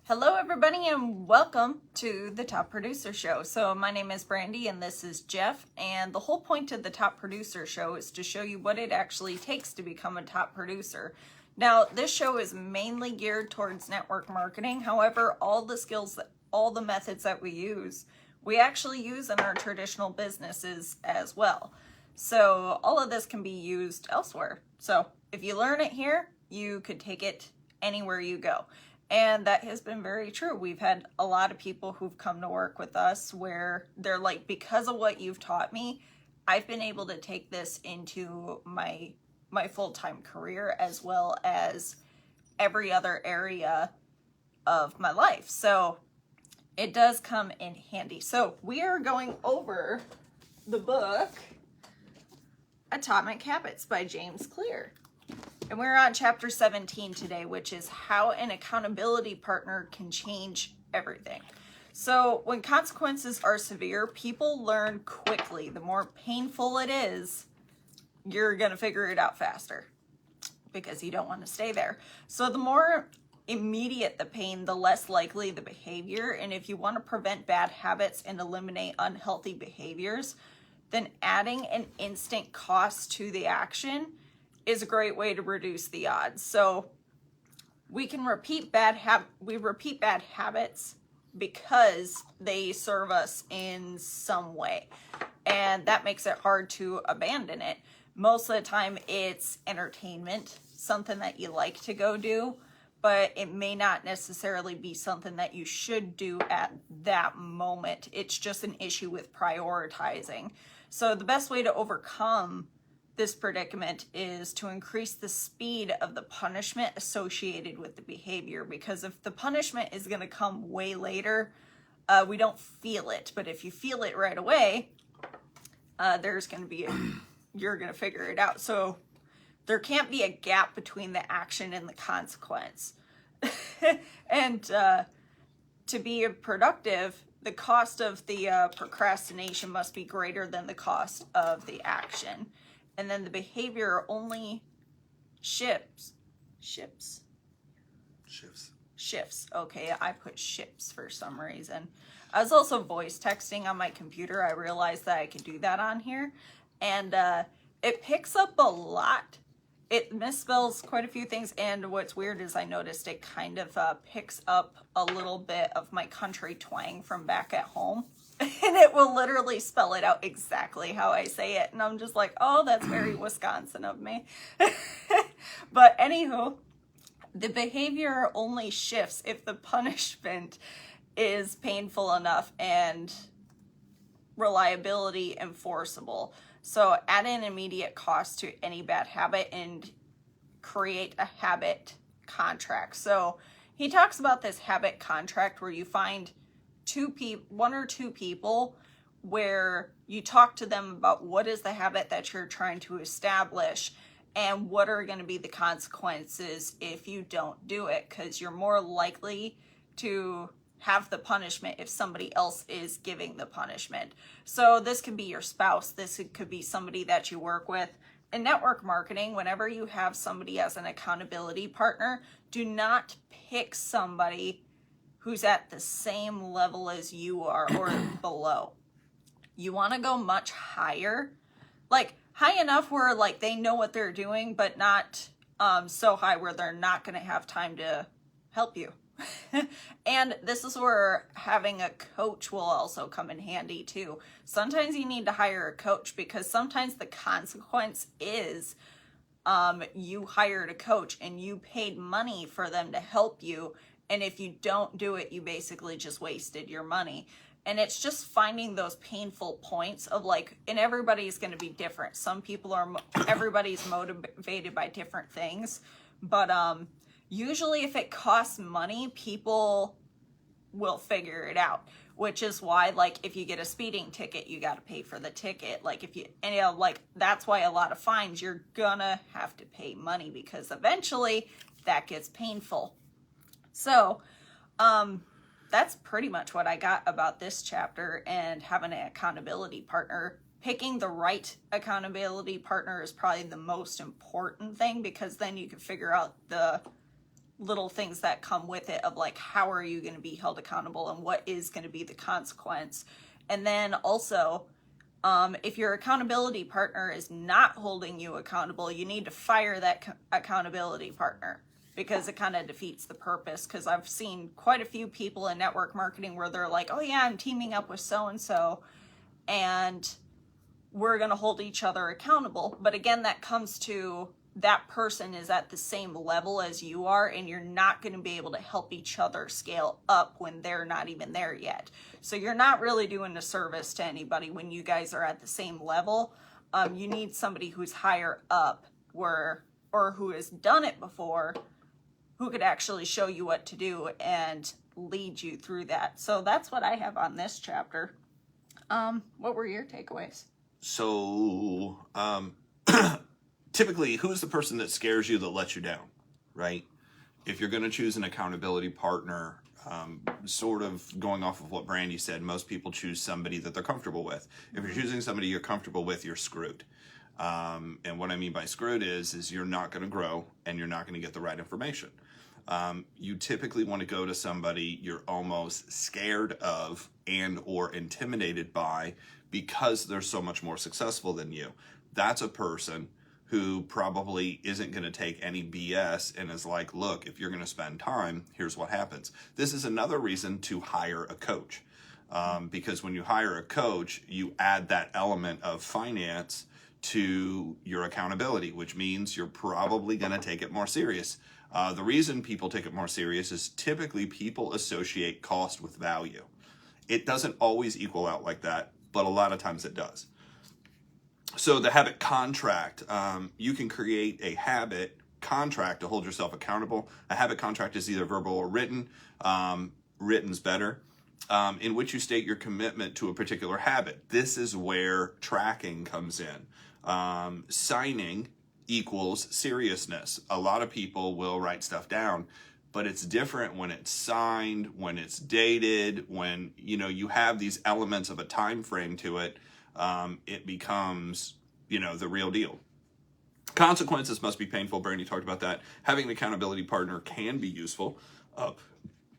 Hello, everybody, and welcome to the Top Producer Show. So my name is Brandy, and this is Jeff, and the whole point of the Top Producer Show is to show you what it actually takes to become a top producer. Now, this show is mainly geared towards network marketing. However, all the skills, all the methods that we actually use in our traditional businesses as well. So all of this can be used elsewhere. So if you learn it here, you could take it anywhere you go. And that has been very true. We've had a lot of people who've come to work with us where they're like, because of what you've taught me, I've been able to take this into my full-time career as well as every other area of my life. So it does come in handy. So we are going over the book Atomic Habits by James Clear. And we're on chapter 17 today, which is how an accountability partner can change everything. So when consequences are severe, people learn quickly. The more painful it is, you're going to figure it out faster because you don't want to stay there. So the more immediate the pain, the less likely the behavior. And if you want to prevent bad habits and eliminate unhealthy behaviors, then adding an instant cost to the action is a great way to reduce the odds. So we can repeat bad habits because they serve us in some way, and that makes it hard to abandon it. Most of the time it's entertainment, something that you like to go do, but it may not necessarily be something that you should do at that moment. It's just an issue with prioritizing. So the best way to overcome this predicament is to increase the speed of the punishment associated with the behavior, because if the punishment is going to come way later, we don't feel it. But if you feel it right away, there's going to be you're going to figure it out. So there can't be a gap between the action and the consequence. And to be productive, the cost of the procrastination must be greater than the cost of the action. And then the behavior only shifts. Okay, I put ships for some reason. I was also voice texting on my computer. I realized that I could do that on here. And it picks up a lot. It misspells quite a few things. And what's weird is I noticed it kind of picks up a little bit of my country twang from back at home. And it will literally spell it out exactly how I say it. And I'm just like, oh, that's very Wisconsin of me. But anywho, the behavior only shifts if the punishment is painful enough and reliability enforceable. So add an immediate cost to any bad habit and create a habit contract. So he talks about this habit contract where you find one or two people where you talk to them about what is the habit that you're trying to establish and what are going to be the consequences if you don't do it, because you're more likely to have the punishment if somebody else is giving the punishment. So this could be your spouse, this could be somebody that you work with. In network marketing, whenever you have somebody as an accountability partner, do not pick somebody who's at the same level as you are or below. You want to go much higher, like high enough where like they know what they're doing, but not so high where they're not going to have time to help you. And this is where having a coach will also come in handy too. Sometimes you need to hire a coach because sometimes the consequence is you hired a coach and you paid money for them to help you. And if you don't do it, you basically just wasted your money. And it's just finding those painful points of like, and everybody's going to be different. Everybody's motivated by different things. But usually if it costs money, people will figure it out. Which is why, like, if you get a speeding ticket, you got to pay for the ticket. Like, that's why a lot of fines, you're gonna have to pay money because eventually that gets painful. So, that's pretty much what I got about this chapter and having an accountability partner. Picking the right accountability partner is probably the most important thing because then you can figure out little things that come with it of like, how are you going to be held accountable and what is going to be the consequence. And then also, if your accountability partner is not holding you accountable, you need to fire that accountability partner, because it kind of defeats the purpose. Because I've seen quite a few people in network marketing where they're like, oh yeah, I'm teaming up with so-and-so and we're going to hold each other accountable. But again, that comes to that person is at the same level as you are, and you're not going to be able to help each other scale up when they're not even there yet. So you're not really doing a service to anybody when you guys are at the same level. You need somebody who's higher up or who has done it before, who could actually show you what to do and lead you through that. So that's what I have on this chapter. What were your takeaways? So, typically, who's the person that scares you that lets you down, right? If you're going to choose an accountability partner, sort of going off of what Brandy said, most people choose somebody that they're comfortable with. If you're choosing somebody you're comfortable with, you're screwed. And what I mean by screwed is you're not going to grow and you're not going to get the right information. You typically want to go to somebody you're almost scared of and or intimidated by because they're so much more successful than you. That's a person who probably isn't going to take any BS and is like, look, if you're going to spend time, here's what happens. This is another reason to hire a coach. Because when you hire a coach, you add that element of finance to your accountability, which means you're probably going to take it more serious. The reason people take it more serious is typically people associate cost with value. It doesn't always equal out like that, but a lot of times it does. So the habit contract, you can create a habit contract to hold yourself accountable. A habit contract is either verbal or written. Written's better. In which you state your commitment to a particular habit. This is where tracking comes in. Signing equals seriousness. A lot of people will write stuff down, but it's different when it's signed, when it's dated, when you have these elements of a time frame to it. It becomes the real deal. Consequences must be painful. Brandy talked about that. Having an accountability partner can be useful.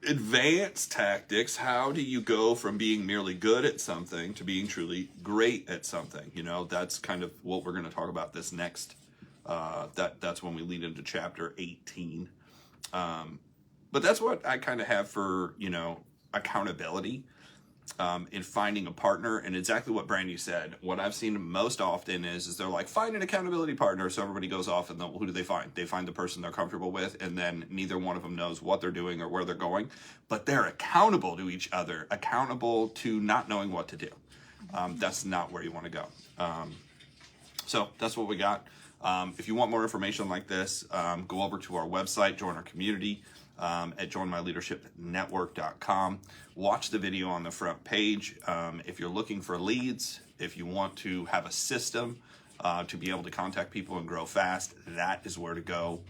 Advanced tactics. How do you go from being merely good at something to being truly great at something? That's kind of what we're going to talk about this next. That's when we lead into chapter 18. But that's what I kind of have for, accountability, in finding a partner. And exactly what Brandy said, what I've seen most often is they're like, find an accountability partner. So everybody goes off and who do they find? They find the person they're comfortable with. And then neither one of them knows what they're doing or where they're going, but they're accountable to each other, accountable to not knowing what to do. That's not where you want to go. So that's what we got. If you want more information like this, go over to our website, join our community at joinmyleadershipnetwork.com. Watch the video on the front page. If you're looking for leads, if you want to have a system to be able to contact people and grow fast, that is where to go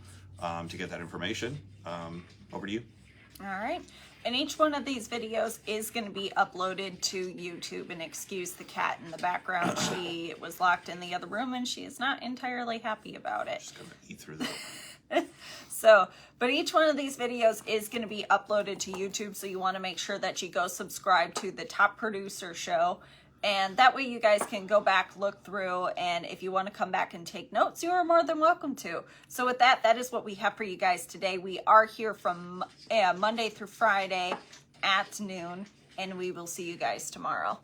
to get that information. Over to you. All right. And each one of these videos is going to be uploaded to YouTube. And excuse the cat in the background. She was locked in the other room and she is not entirely happy about it. She's going to eat through that. But each one of these videos is going to be uploaded to YouTube. So you want to make sure that you go subscribe to the Top Producer Show. And that way you guys can go back, look through, and if you want to come back and take notes, you are more than welcome to. So with that, that is what we have for you guys today. We are here from Monday through Friday at noon, and we will see you guys tomorrow.